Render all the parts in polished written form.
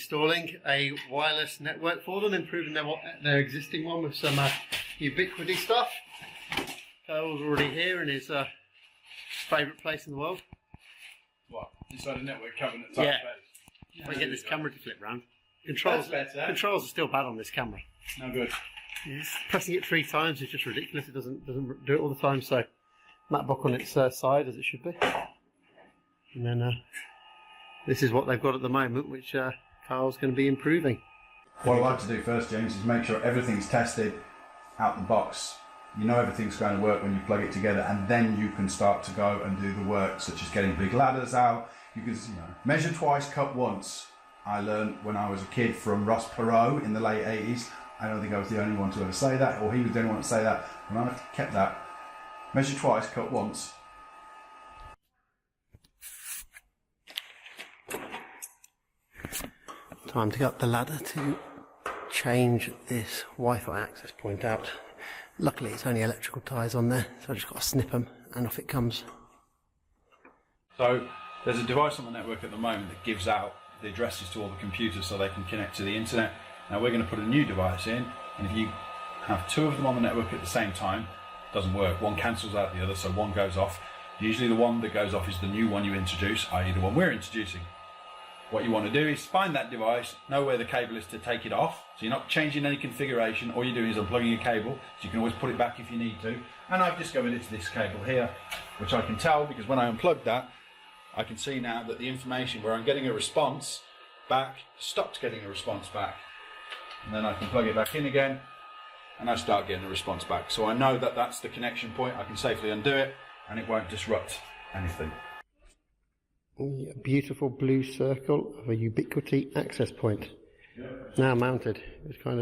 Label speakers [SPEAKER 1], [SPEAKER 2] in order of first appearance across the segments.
[SPEAKER 1] installing a wireless network for them, improving their existing one with some ubiquity stuff. Kyle's already here in his favourite place in the world.
[SPEAKER 2] What? Inside a network cabinet type place?
[SPEAKER 1] I get this camera to flip round. Controls are still bad on this camera.
[SPEAKER 2] No good.
[SPEAKER 1] Yes. Pressing it 3 times is just ridiculous. It doesn't do it all the time. So MacBook on its side as it should be. And then this is what they've got at the moment, which Carl's going to be improving.
[SPEAKER 3] What I like to do first, James, is make sure everything's tested out the box. You know everything's going to work when you plug it together, and then you can start to go and do the work, such as getting big ladders out. You can measure twice, cut once. I learned when I was a kid from Ross Perot in the late 80s. I don't think I was the only one to ever say that, or he was the only one to say that, and I kept that. Measure twice, cut once.
[SPEAKER 1] Time to go up the ladder to change this Wi-Fi access point out. Luckily it's only electrical ties on there, so I just got to snip them and off it comes.
[SPEAKER 2] So there's a device on the network at the moment that gives out the addresses to all the computers so they can connect to the internet. Now we're going to put a new device in, and if you have 2 of them on the network at the same time, it doesn't work. One cancels out the other, so one goes off. Usually the one that goes off is the new one you introduce, i.e. the one we're introducing. What you want to do is find that device, know where the cable is to take it off, so you're not changing any configuration. All you're doing is unplugging a cable, so you can always put it back if you need to. And I've discovered it's this cable here, which I can tell because when I unplugged that, I can see now that the information where I'm getting a response back stopped getting a response back. And then I can plug it back in again, and I start getting a response back. So I know that that's the connection point. I can safely undo it, and it won't disrupt anything.
[SPEAKER 1] A beautiful blue circle of a ubiquity access point. Now mounted. It's kind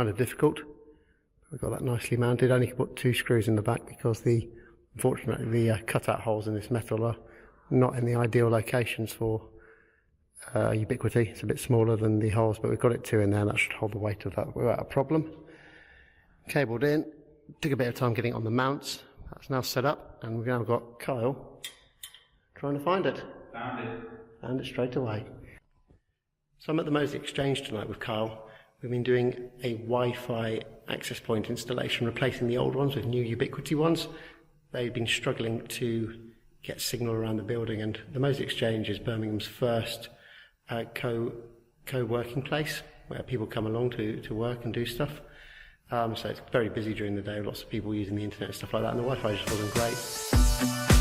[SPEAKER 1] of difficult. I've got that nicely mounted. I only can put 2 screws in the back because unfortunately the cutout holes in this metal are not in the ideal locations for ubiquity. It's a bit smaller than the holes, but we've got it 2 in there, and that should hold the weight of that without a problem. Cabled in. Took a bit of time getting it on the mounts. That's now set up, and we've now got Kyle trying to find it. Found it straight away. So I'm at the Moseley Exchange tonight with Kyle. We've been doing a Wi-Fi access point installation, replacing the old ones with new ubiquity ones. They've been struggling to get signal around the building, and the Moseley Exchange is Birmingham's first co-working place where people come along to work and do stuff. So it's very busy during the day, lots of people using the internet and stuff like that, and the Wi-Fi just wasn't great.